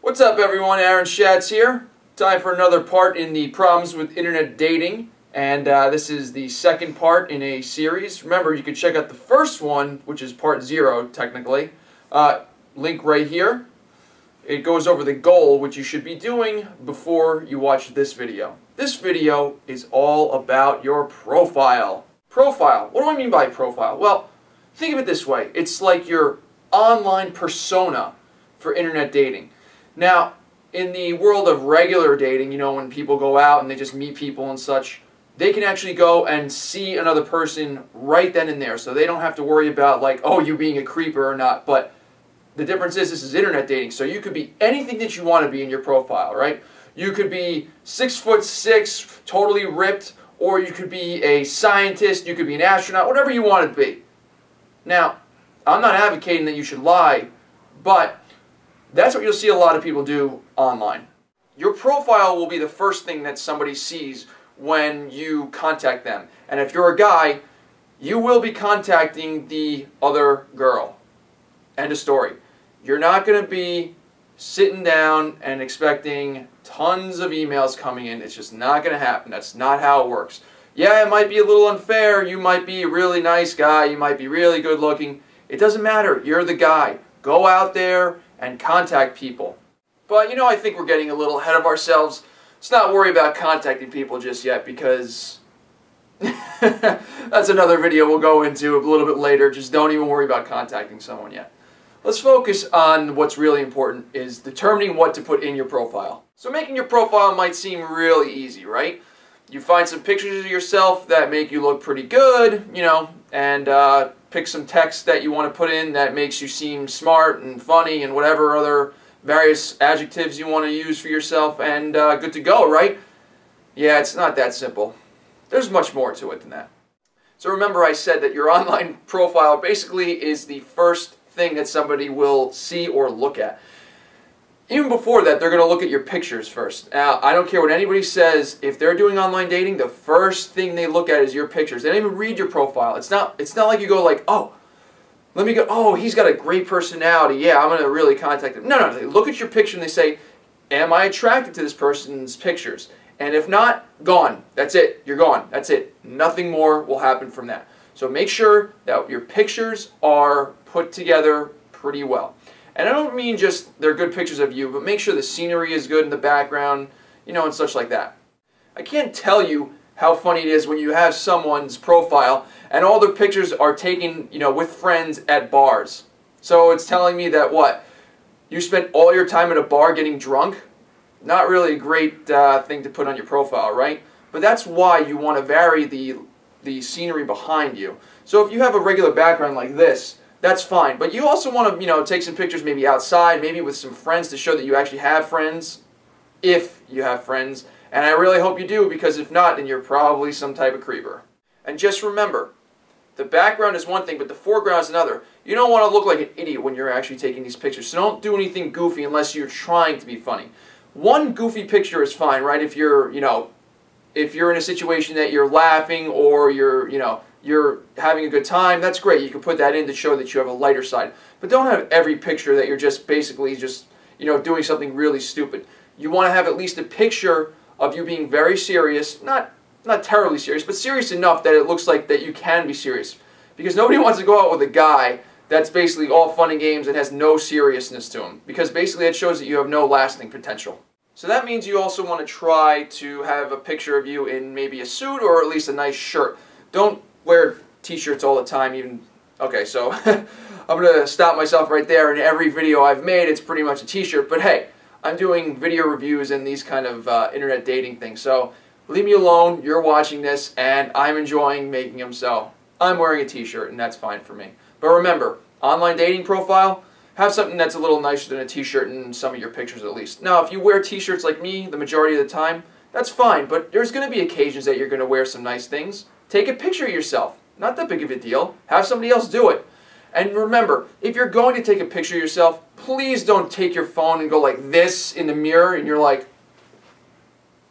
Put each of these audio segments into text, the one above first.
What's up everyone, Aaron Schatz here. Time for another part in the problems with internet dating, and this is the second part in a series. Remember, you can check out the first one, which is part 0 technically. Link right here. It goes over the goal, which you should be doing before you watch this video. This video is all about your profile. Profile. What do I mean by profile? Well, think of it this way. It's like your online persona for internet dating. Now, in the world of regular dating, you know, when people go out and they just meet people and such, they can actually go and see another person right then and there. So they don't have to worry about, like, oh, you being a creeper or not. But the difference is, this is internet dating. So you could be anything that you want to be in your profile, right? You could be 6'6", totally ripped, or you could be a scientist, you could be an astronaut, whatever you want to be. Now, I'm not advocating that you should lie, but that's what you'll see a lot of people do online. Your profile will be the first thing that somebody sees when you contact them. And if you're a guy, you will be contacting the other girl. End of story. You're not going to be sitting down and expecting tons of emails coming in. It's just not going to happen. That's not how it works. Yeah, it might be a little unfair. You might be a really nice guy. You might be really good looking. It doesn't matter. You're the guy. Go out there and contact people. But you know, I think we're getting a little ahead of ourselves. Let's not worry about contacting people just yet, because that's another video we'll go into a little bit later. Just don't even worry about contacting someone yet. Let's focus on what's really important, is determining what to put in your profile. So making your profile might seem really easy, right? You find some pictures of yourself that make you look pretty good, you know, and pick some text that you want to put in that makes you seem smart and funny and whatever other various adjectives you want to use for yourself, and good to go, right? Yeah, it's not that simple. There's much more to it than that. So remember, I said that your online profile basically is the first thing that somebody will see or look at. Even before that, they're going to look at your pictures first. Now, I don't care what anybody says. If they're doing online dating, the first thing they look at is your pictures. They don't even read your profile. It's not like you go like, oh, let me go, oh, he's got a great personality. Yeah, I'm going to really contact him. No. They look at your picture and they say, am I attracted to this person's pictures? And if not, gone. That's it. You're gone. That's it. Nothing more will happen from that. So make sure that your pictures are put together pretty well. And I don't mean just they're good pictures of you, but make sure the scenery is good in the background, you know, and such like that. I can't tell you how funny it is when you have someone's profile and all their pictures are taken, you know, with friends at bars. So it's telling me that what? You spent all your time at a bar getting drunk? Not really a great thing to put on your profile, right? But that's why you want to vary the scenery behind you. So if you have a regular background like this, that's fine. But you also want to, you know, take some pictures maybe outside, maybe with some friends to show that you actually have friends, if you have friends. And I really hope you do, because if not, then you're probably some type of creeper. And just remember, the background is one thing, but the foreground is another. You don't want to look like an idiot when you're actually taking these pictures. So don't do anything goofy unless you're trying to be funny. One goofy picture is fine, right? If you're, you know, if you're in a situation that you're laughing or you're, you know, you're having a good time, that's great. You can put that in to show that you have a lighter side. But don't have every picture that you're just basically just, you know, doing something really stupid. You want to have at least a picture of you being very serious, not terribly serious, but serious enough that it looks like that you can be serious. Because nobody wants to go out with a guy that's basically all fun and games and has no seriousness to him. Because basically it shows that you have no lasting potential. So that means you also want to try to have a picture of you in maybe a suit or at least a nice shirt. Don't wear t-shirts all the time, even. Okay, so I'm going to stop myself right there. In every video I've made, it's pretty much a t-shirt. But hey, I'm doing video reviews and these kind of internet dating things. So leave me alone. You're watching this, and I'm enjoying making them. So I'm wearing a t-shirt, and that's fine for me. But remember, online dating profile, have something that's a little nicer than a t-shirt in some of your pictures at least. Now, if you wear t-shirts like me the majority of the time, that's fine. But there's going to be occasions that you're going to wear some nice things. Take a picture of yourself. Not that big of a deal. Have somebody else do it. And remember, if you're going to take a picture of yourself, please don't take your phone and go like this in the mirror and you're like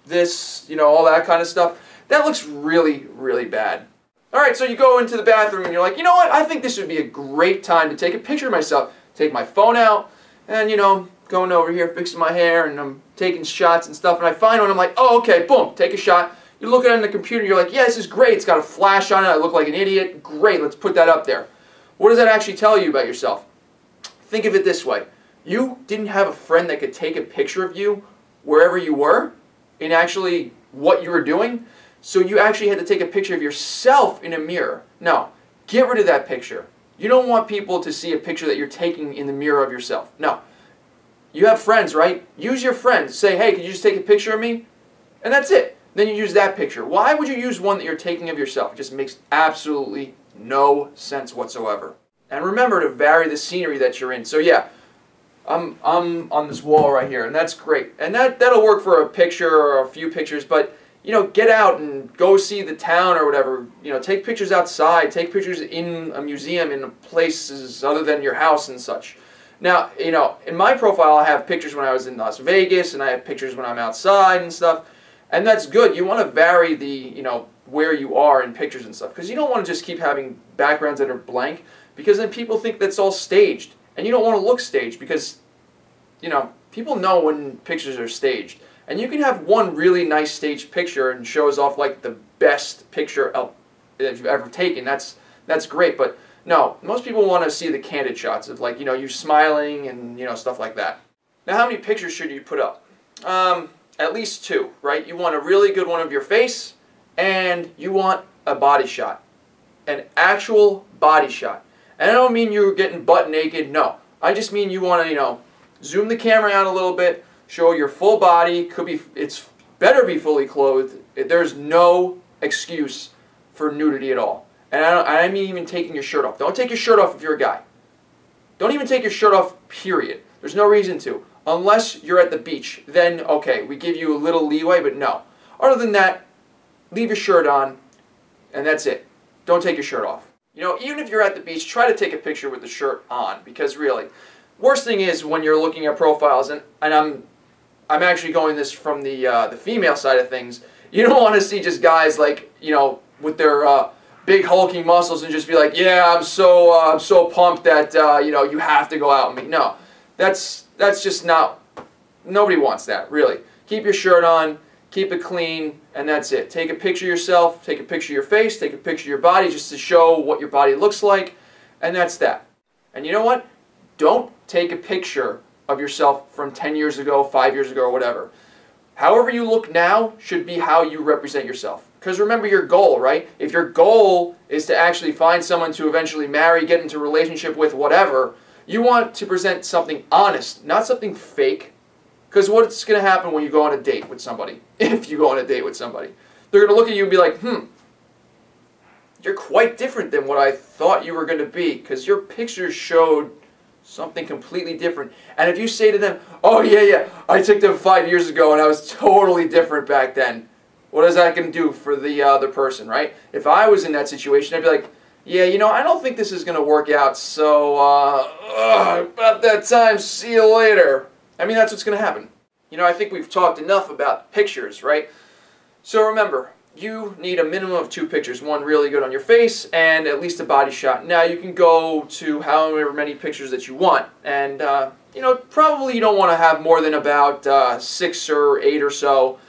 this, you know, all that kind of stuff. That looks really, really bad. Alright, so you go into the bathroom and you're like, you know what, I think this would be a great time to take a picture of myself. Take my phone out and, you know, going over here fixing my hair and I'm taking shots and stuff, and I find one, I'm like, oh, okay, boom, take a shot. You look at it on the computer, you're like, yeah, this is great. It's got a flash on it. I look like an idiot. Great, let's put that up there. What does that actually tell you about yourself? Think of it this way. You didn't have a friend that could take a picture of you wherever you were in actually what you were doing, so you actually had to take a picture of yourself in a mirror. No, get rid of that picture. You don't want people to see a picture that you're taking in the mirror of yourself. No. You have friends, right? Use your friends. Say, hey, could you just take a picture of me? And that's it. Then you use that picture. Why would you use one that you're taking of yourself? It just makes absolutely no sense whatsoever. And remember to vary the scenery that you're in. So yeah, I'm on this wall right here, and that's great. And that'll work for a picture or a few pictures, but you know, get out and go see the town or whatever. You know, take pictures outside, take pictures in a museum, in places other than your house and such. Now, you know, in my profile I have pictures when I was in Las Vegas, and I have pictures when I'm outside and stuff. And that's good. You want to vary the, you know, where you are in pictures and stuff, because you don't want to just keep having backgrounds that are blank, because then people think that's all staged. And you don't want to look staged, because, you know, people know when pictures are staged. And you can have one really nice staged picture and shows off like the best picture that you've ever taken. That's great, but no, most people want to see the candid shots of, like, you know, you smiling and, you know, stuff like that. Now, how many pictures should you put up? At least 2, right? You want a really good one of your face, and you want a body shot. An actual body shot. And I don't mean you're getting butt naked, no. I just mean you want to, you know, zoom the camera out a little bit, show your full body. It's better be fully clothed. There's no excuse for nudity at all. And I mean even taking your shirt off. Don't take your shirt off if you're a guy. Don't even take your shirt off, period. There's no reason to. Unless you're at the beach, then okay, we give you a little leeway, but no. Other than that, leave your shirt on, and that's it. Don't take your shirt off. You know, even if you're at the beach, try to take a picture with the shirt on, because really, worst thing is when you're looking at profiles, and I'm actually going this from the female side of things. You don't want to see just guys like, you know, with their big hulking muscles and just be like, yeah, I'm so pumped that you know, you have to go out with me. No, that's just not. Nobody wants that, really. Keep your shirt on, keep it clean, and that's it. Take a picture of yourself, take a picture of your face, take a picture of your body just to show what your body looks like, and that's that. And you know what? Don't take a picture of yourself from 10 years ago, 5 years ago, or whatever. However you look now should be how you represent yourself. Because remember your goal, right? If your goal is to actually find someone to eventually marry, get into a relationship with, whatever, you want to present something honest, not something fake. Because what's going to happen when you go on a date with somebody? If you go on a date with somebody, they're going to look at you and be like, you're quite different than what I thought you were going to be, because your pictures showed something completely different. And if you say to them, oh yeah, I took them 5 years ago and I was totally different back then, what is that going to do for the other person, right? If I was in that situation, I'd be like, yeah, you know, I don't think this is going to work out, so about that time, see you later. I mean, that's what's going to happen. You know, I think we've talked enough about pictures, right? So remember, you need a minimum of 2 pictures. One really good on your face and at least a body shot. Now you can go to however many pictures that you want. And, you know, probably you don't want to have more than about 6 or 8 or so.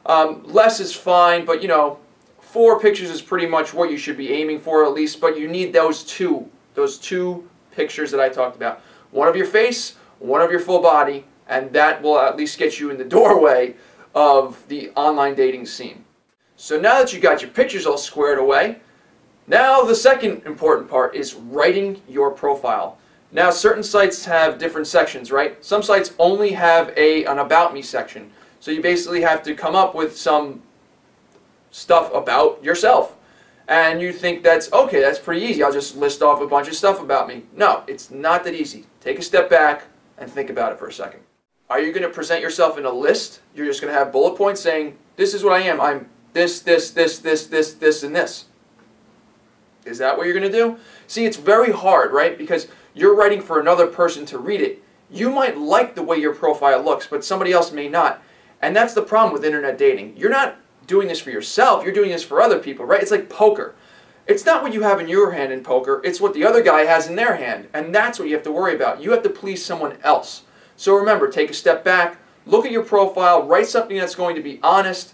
Less is fine, but, you know, 4 pictures is pretty much what you should be aiming for at least. But you need those two pictures that I talked about. One of your face, one of your full body, and that will at least get you in the doorway of the online dating scene. So now that you got your pictures all squared away, now the second important part is writing your profile. Now certain sites have different sections, right? Some sites only have an About Me section. So you basically have to come up with some stuff about yourself. And you think that's, okay, that's pretty easy. I'll just list off a bunch of stuff about me. No, it's not that easy. Take a step back and think about it for a second. Are you going to present yourself in a list? You're just going to have bullet points saying, this is what I am. I'm this, and this. Is that what you're going to do? See, it's very hard, right? Because you're writing for another person to read it. You might like the way your profile looks, but somebody else may not. And that's the problem with internet dating. You're not doing this for yourself. You're doing this for other people, right? It's like poker. It's not what you have in your hand in poker. It's what the other guy has in their hand. And that's what you have to worry about. You have to please someone else. So remember, take a step back, look at your profile, write something that's going to be honest,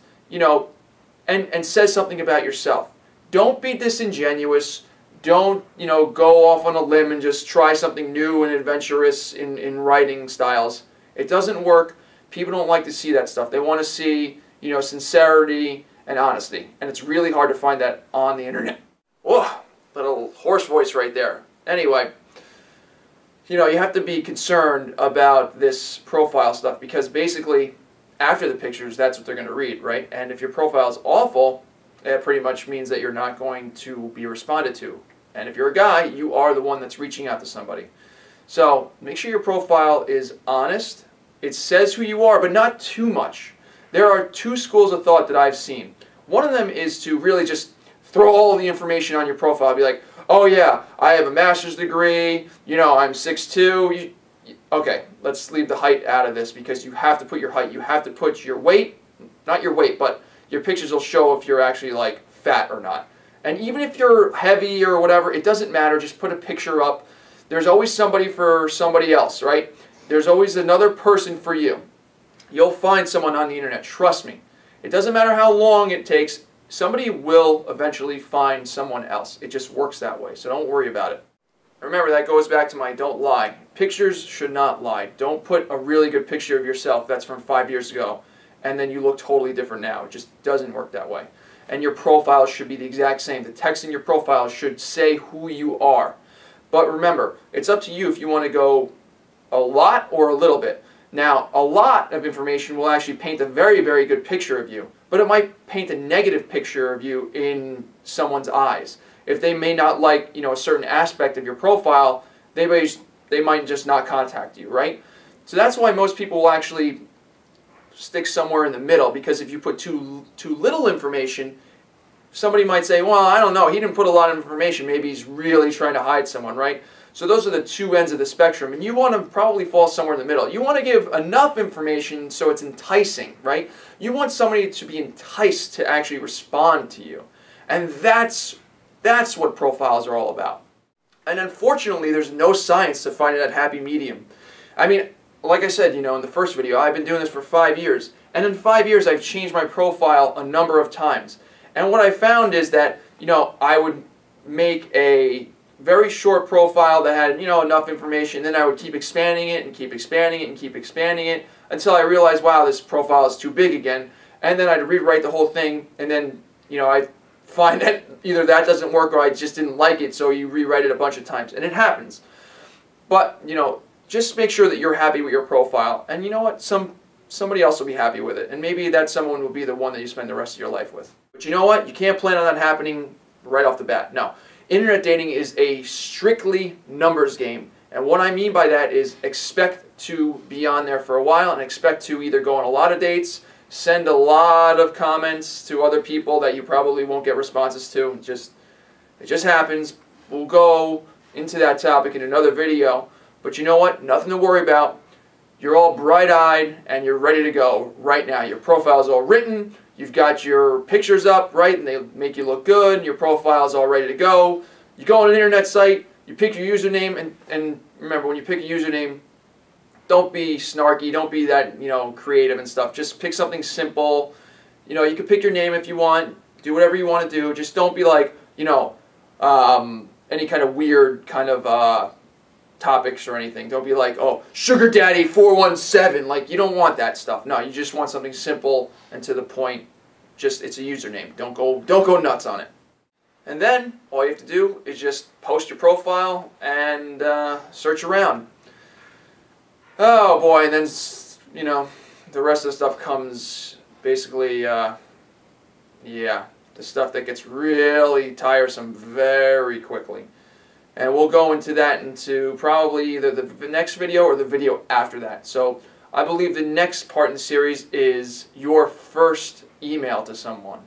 and says something about yourself. Don't be disingenuous. Don't, go off on a limb and just try something new and adventurous in writing styles. It doesn't work. People don't like to see that stuff. They want to see, sincerity and honesty. And it's really hard to find that on the internet. Whoa, little hoarse voice right there. Anyway, you have to be concerned about this profile stuff because basically after the pictures, that's what they're going to read, right? And if your profile is awful, that pretty much means that you're not going to be responded to. And if you're a guy, you are the one that's reaching out to somebody. So make sure your profile is honest. It says who you are, but not too much. There are two schools of thought that I've seen. One of them is to really just throw all the information on your profile. Be like, oh yeah, I have a master's degree, I'm 6'2". Okay, let's leave the height out of this because you have to put your height. You have to put your weight, not your weight, but your pictures will show if you're actually like fat or not. And even if you're heavy or whatever, it doesn't matter. Just put a picture up. There's always somebody for somebody else, right? There's always another person for you. You'll find someone on the internet. Trust me. It doesn't matter how long it takes. Somebody will eventually find someone else. It just works that way, so don't worry about it. Remember, that goes back to my don't lie. Pictures should not lie. Don't put a really good picture of yourself that's from 5 years ago and then you look totally different now. It just doesn't work that way. And your profile should be the exact same. The text in your profile should say who you are. But remember, it's up to you if you want to go a lot or a little bit. Now, a lot of information will actually paint a very, very good picture of you, but it might paint a negative picture of you in someone's eyes. If they may not like, a certain aspect of your profile, they might just not contact you, right? So that's why most people will actually stick somewhere in the middle, because if you put too little information, somebody might say, well, I don't know, he didn't put a lot of information, maybe he's really trying to hide someone, right? So those are the two ends of the spectrum, and you want to probably fall somewhere in the middle. You want to give enough information so it's enticing, right? You want somebody to be enticed to actually respond to you. And that's what profiles are all about. And unfortunately, there's no science to finding that happy medium. I mean, like I said, in the first video, I've been doing this for 5 years. And in 5 years, I've changed my profile a number of times. And what I found is that, I would make a very short profile that had, enough information. Then I would keep expanding it and keep expanding it and keep expanding it until I realized, wow, this profile is too big again. And then I'd rewrite the whole thing, and then, I find that either that doesn't work or I just didn't like it, so you rewrite it a bunch of times. And it happens. But, just make sure that you're happy with your profile. And you know what? Somebody else will be happy with it. And maybe that someone will be the one that you spend the rest of your life with. But you know what? You can't plan on that happening right off the bat. No. Internet dating is a strictly numbers game. And what I mean by that is expect to be on there for a while and expect to either go on a lot of dates, send a lot of comments to other people that you probably won't get responses to. It just happens. We'll go into that topic in another video. But you know what? Nothing to worry about. You're all bright-eyed and you're ready to go right now. Your profile's all written. You've got your pictures up, right? And they make you look good. Your profile's all ready to go. You go on an internet site. You pick your username. And remember, when you pick a username, don't be snarky. Don't be that, creative and stuff. Just pick something simple. You can pick your name if you want. Do whatever you want to do. Just don't be like, any kind of weird kind of topics or anything. Don't be like, oh, Sugar Daddy 417. Like, you don't want that stuff. No, you just want something simple and to the point. Just, it's a username. Don't go nuts on it. And then all you have to do is just post your profile and search around. Oh boy, and then the rest of the stuff comes basically yeah, the stuff that gets really tiresome very quickly. And we'll go into that into probably either the next video or the video after that. So I believe the next part in the series is your first email to someone.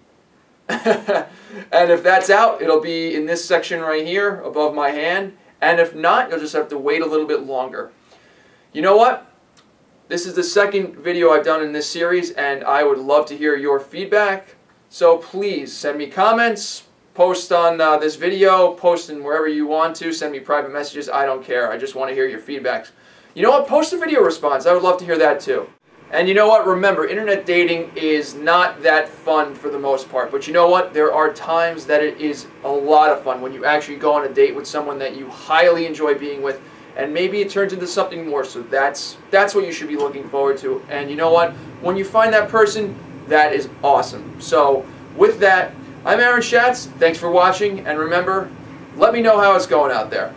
And if that's out, it'll be in this section right here above my hand. And if not, you'll just have to wait a little bit longer. You know what? This is the second video I've done in this series, and I would love to hear your feedback. So please send me comments. Post on this video, post in wherever you want to, send me private messages, I don't care. I just want to hear your feedback. You know what? Post a video response. I would love to hear that too. And you know what? Remember, internet dating is not that fun for the most part. But you know what? There are times that it is a lot of fun when you actually go on a date with someone that you highly enjoy being with, and maybe it turns into something more. So that's what you should be looking forward to. And you know what? When you find that person, that is awesome. So with that, I'm Aaron Schatz. Thanks for watching, and remember, let me know how it's going out there.